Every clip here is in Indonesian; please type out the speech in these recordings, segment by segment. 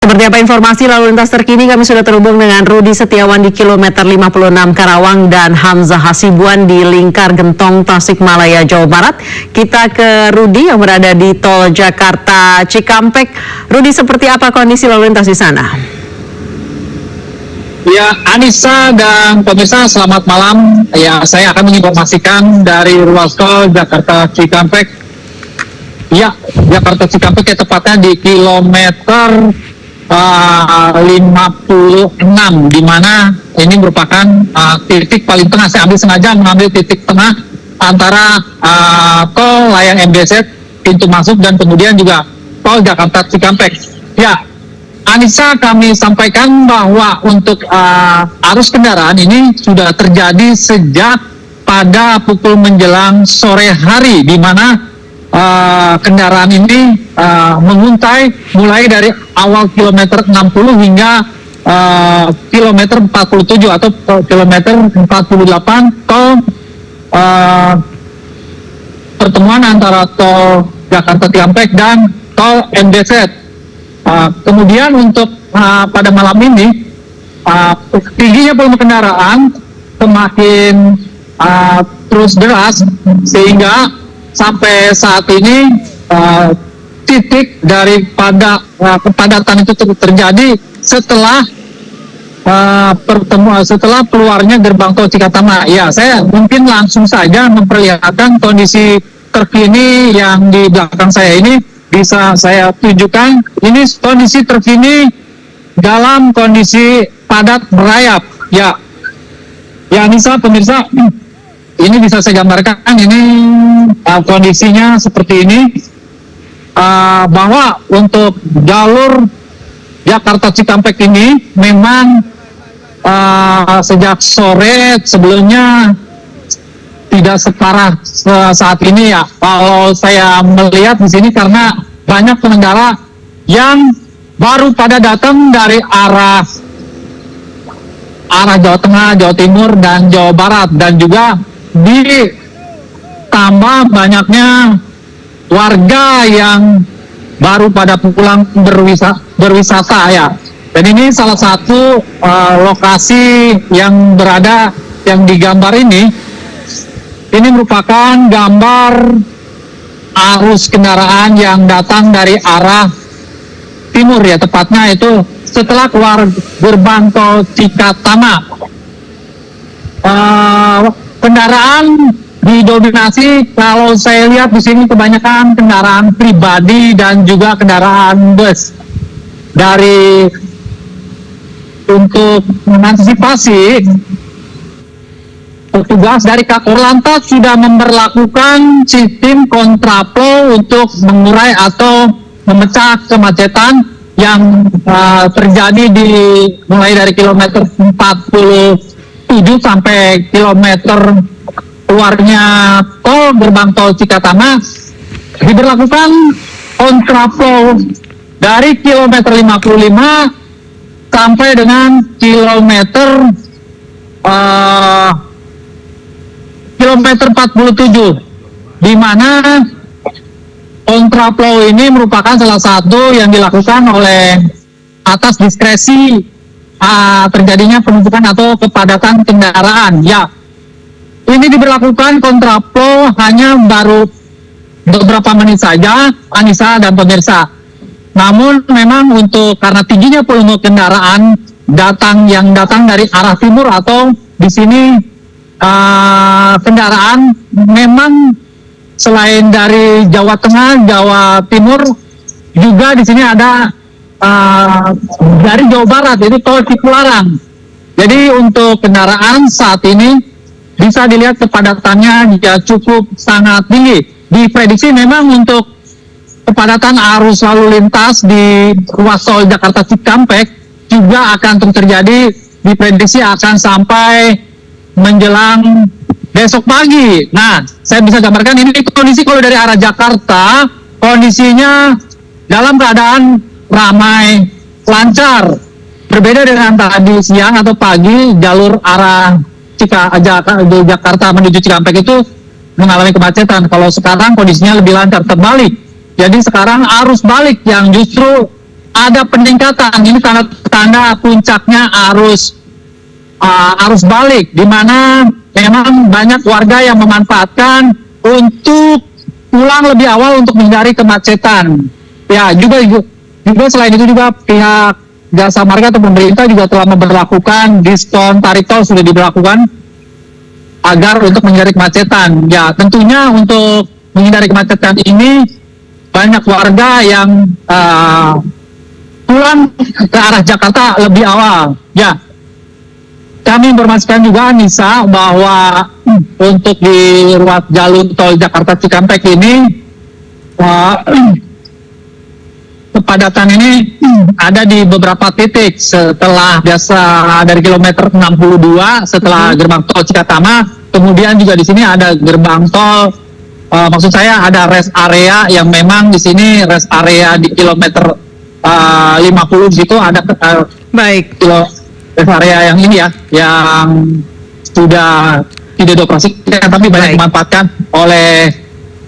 Seperti apa informasi lalu lintas terkini, kami sudah terhubung dengan Rudi Setiawan di kilometer 56 Karawang dan Hamzah Hasibuan di Lingkar Gentong, Tasikmalaya, Jawa Barat. Kita ke Rudi yang berada di Tol Jakarta Cikampek. Rudi, seperti apa kondisi lalu lintas di sana? Ya, Anissa dan pemirsa, selamat malam. Ya, saya akan menginformasikan dari ruas tol Jakarta Cikampek. Ya, Jakarta Cikampek tepatnya di kilometer 56, di mana ini merupakan titik paling tengah. Saya sengaja mengambil titik tengah antara tol layang MBZ pintu masuk dan kemudian juga tol Jakarta Cikampek. Ya, Anissa, kami sampaikan bahwa untuk arus kendaraan ini sudah terjadi sejak pada pukul menjelang sore hari, di mana kendaraan ini menguntai mulai dari awal kilometer 60 hingga kilometer 47 atau kilometer 48 tol pertemuan antara tol Jakarta Cikampek dan tol MBZ. Kemudian untuk pada malam ini tingginya volume kendaraan semakin terus deras, sehingga sampai saat ini titik daripada kepadatan itu terjadi setelah setelah keluarnya gerbang tol Cikatama. Ya, saya mungkin langsung saja memperlihatkan kondisi terkini yang di belakang saya ini. Bisa saya tunjukkan, ini kondisi terkini dalam kondisi padat merayap. Ya, Anissa, pemirsa, ini bisa saya gambarkan, ini kondisinya seperti ini, bahwa untuk jalur Jakarta Cikampek ini memang sejak sore sebelumnya tidak separah saat ini ya. Kalau saya melihat di sini karena banyak pengendara yang baru pada datang dari arah Jawa Tengah, Jawa Timur, dan Jawa Barat, dan juga ditambah banyaknya warga yang baru pada pulang berwisata ya. Dan ini salah satu lokasi yang berada yang digambar ini. Ini merupakan gambar arus kendaraan yang datang dari arah timur ya, tepatnya itu setelah keluar gerbang tol Cikatama. Kendaraan didominasi, kalau saya lihat di sini kebanyakan kendaraan pribadi dan juga kendaraan bus. Untuk mengantisipasi, petugas dari Kakor Lantas sudah memberlakukan sistem kontraflow untuk mengurai atau memecah kemacetan yang terjadi mulai dari kilometer 47 sampai kilometer keluarnya tol gerbang tol Cikatama. Diberlakukan kontraflow dari kilometer 55 sampai dengan kilometer 47, di mana kontraflow ini merupakan salah satu yang dilakukan oleh atas diskresi terjadinya penumpukan atau kepadatan kendaraan. Ya, ini diberlakukan kontraflow hanya baru beberapa menit saja, Anissa dan pemirsa. Namun memang karena tingginya volume kendaraan yang datang dari arah timur, atau di sini kendaraan memang selain dari Jawa Tengah, Jawa Timur, juga di sini ada dari Jawa Barat, itu tol Cipularang. Jadi untuk kendaraan saat ini bisa dilihat kepadatannya ya cukup sangat tinggi. Diprediksi memang untuk kepadatan arus lalu lintas di ruas tol Jakarta Cikampek juga akan terus terjadi. Diprediksi akan sampai menjelang besok pagi. Nah, saya bisa gambarkan ini kondisi kalau dari arah Jakarta, kondisinya dalam keadaan ramai, lancar. Berbeda dengan tadi siang atau pagi, jalur arah Jakarta menuju Cikampek itu mengalami kemacetan. Kalau sekarang kondisinya lebih lancar, terbalik. Jadi sekarang arus balik yang justru ada peningkatan. Ini tanda puncaknya arus balik, di mana memang banyak warga yang memanfaatkan untuk pulang lebih awal untuk menghindari kemacetan. Ya, juga selain itu juga pihak Jasa Marga atau pemerintah juga telah memberlakukan diskon tarif tol sudah diberlakukan agar untuk menghindari kemacetan. Ya, tentunya untuk menghindari kemacetan ini banyak warga yang pulang ke arah Jakarta lebih awal. Ya, kami informasikan juga Anissa bahwa untuk di ruas jalur tol Jakarta Cikampek ini kepadatan ini ada di beberapa titik setelah biasa dari kilometer 62 setelah gerbang tol Cikatama, kemudian juga di sini ada gerbang tol maksud saya ada rest area yang memang di sini rest area di kilometer 50 di situ ada Baik. Rest area yang ini ya, yang sudah tidak dioperasikan tapi banyak dimanfaatkan oleh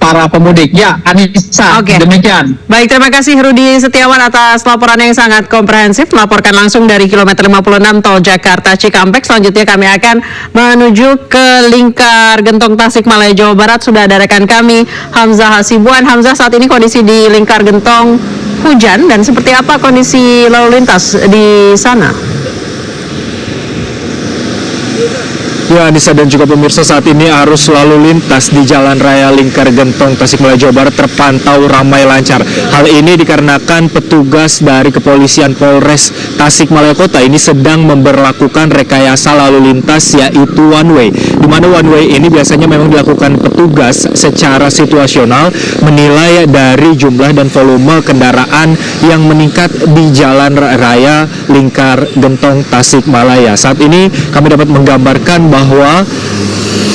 para pemudik. Ya, Anissa, demikian. Baik, terima kasih Rudi Setiawan atas laporan yang sangat komprehensif, melaporkan langsung dari kilometer 56 tol Jakarta Cikampek. Selanjutnya kami akan menuju ke Lingkar Gentong Tasikmalaya Jawa Barat. Sudah ada rekan kami Hamzah Hasibuan. Hamzah, saat ini kondisi di Lingkar Gentong hujan dan seperti apa kondisi lalu lintas di sana? Ya, Anissa dan juga pemirsa, saat ini arus lalu lintas di Jalan Raya Lingkar Gentong Tasikmalaya Jawa Barat terpantau ramai lancar. Hal ini dikarenakan petugas dari Kepolisian Polres Tasikmalaya Kota ini sedang memberlakukan rekayasa lalu lintas, yaitu one way. Di mana one way ini biasanya memang dilakukan petugas secara situasional, menilai dari jumlah dan volume kendaraan yang meningkat di Jalan Raya Lingkar Gentong Tasikmalaya. Saat ini kami dapat menggambarkan bahwa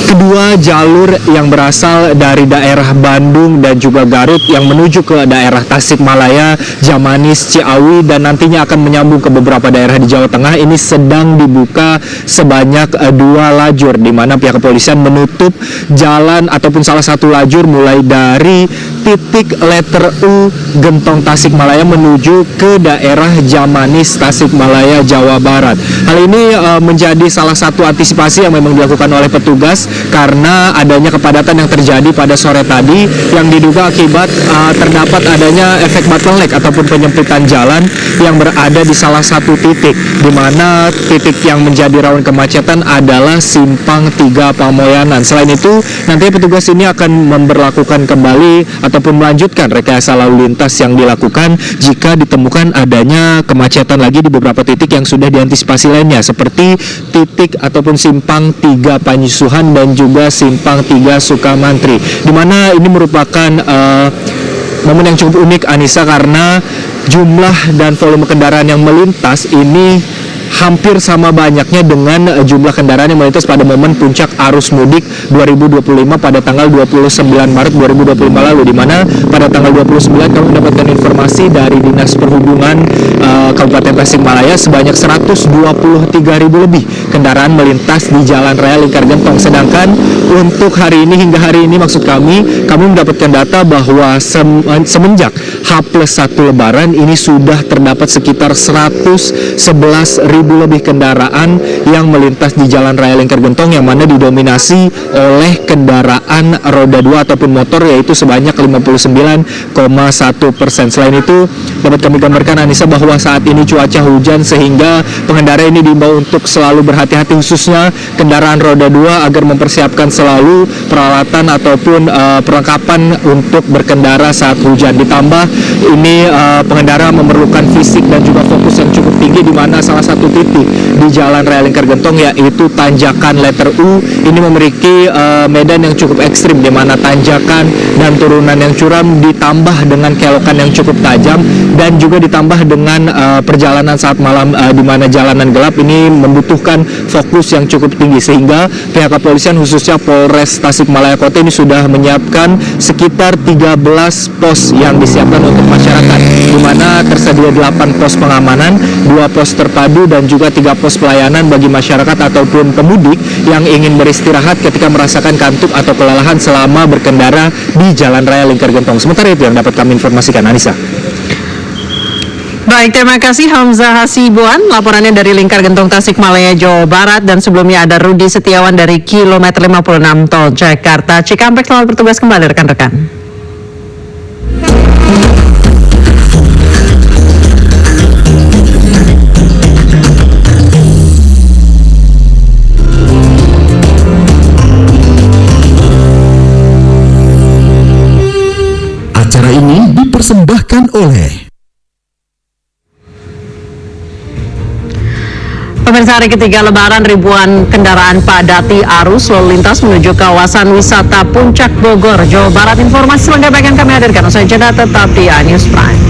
kedua jalur yang berasal dari daerah Bandung dan juga Garut yang menuju ke daerah Tasikmalaya, Jamanis, Ciawi dan nantinya akan menyambung ke beberapa daerah di Jawa Tengah ini sedang dibuka sebanyak 2 lajur, di mana pihak kepolisian menutup jalan ataupun salah satu lajur mulai dari titik letter U Gentong Tasikmalaya menuju ke daerah Jamanis Tasikmalaya Jawa Barat. Hal ini menjadi salah satu antisipasi yang memang dilakukan oleh petugas karena adanya kepadatan yang terjadi pada sore tadi yang diduga akibat terdapat adanya efek bottleneck ataupun penyempitan jalan yang berada di salah satu titik, di mana titik yang menjadi rawan kemacetan adalah Simpang 3 Pamoyanan. Selain itu, nanti petugas ini akan memberlakukan kembali ataupun melanjutkan rekayasa lalu lintas yang dilakukan jika ditemukan adanya kemacetan lagi di beberapa titik yang sudah diantisipasi lainnya, seperti titik ataupun Simpang 3 Panyusuhan dan juga Simpang 3 Sukamantri, di mana ini merupakan momen yang cukup unik, Anissa, karena jumlah dan volume kendaraan yang melintas ini hampir sama banyaknya dengan jumlah kendaraan yang melintas pada momen puncak arus mudik 2025 pada tanggal 29 Maret 2025 lalu, di mana pada tanggal 29 kami mendapatkan informasi dari Dinas Perhubungan Kabupaten Tasikmalaya sebanyak 123.000 lebih kendaraan melintas di Jalan Raya Lingkar Gentong. Sedangkan untuk hari ini, hingga hari ini maksud kami mendapatkan data bahwa semenjak H+1 Lebaran ini sudah terdapat sekitar 111.000 lebih kendaraan yang melintas di Jalan Raya Lingkar Gentong, yang mana didominasi oleh kendaraan roda 2 ataupun motor, yaitu sebanyak 59,1%. Selain itu, dapat kami gambarkan, Anissa, bahwa saat ini cuaca hujan sehingga pengendara ini diimbau untuk selalu berhati-hati, khususnya kendaraan roda 2 agar mempersiapkan selalu peralatan ataupun perlengkapan untuk berkendara saat hujan. Ditambah ini pengendara memerlukan fisik dan juga fokus yang cukup tinggi, di mana salah satu titik di Jalan Raya Lingkar Gentong yaitu tanjakan letter U ini memiliki medan yang cukup ekstrim, di mana tanjakan dan turunan yang curam ditambah dengan kelokan yang cukup tajam dan juga ditambah dengan perjalanan saat malam di mana jalanan gelap ini membutuhkan fokus yang cukup tinggi, sehingga pihak kepolisian khususnya Polres Tasikmalaya Kota ini sudah menyiapkan sekitar 13 pos yang disiapkan untuk masyarakat, di mana tersedia 8 pos pengamanan, 2 pos terpadu dan juga 3 pos pelayanan bagi masyarakat ataupun pemudik yang ingin beristirahat ketika merasakan kantuk atau kelelahan selama berkendara di Jalan Raya Lingkar Gentong. Sementara itu yang dapat kami informasikan, Anissa. Baik, terima kasih Hamzah Hasibuan. Laporannya dari Lingkar Gentong Tasikmalaya, Jawa Barat. Dan sebelumnya ada Rudi Setiawan dari kilometer 56 Tol Jakarta Cikampek. Selamat bertugas kembali rekan-rekan. Acara ini dipersembahkan oleh Pemirsa, hari ketiga Lebaran, ribuan kendaraan padati arus lalu lintas menuju kawasan wisata Puncak Bogor, Jawa Barat. Informasi selengkapnya akan kami hadirkan usai jeda, tetap di News Prime.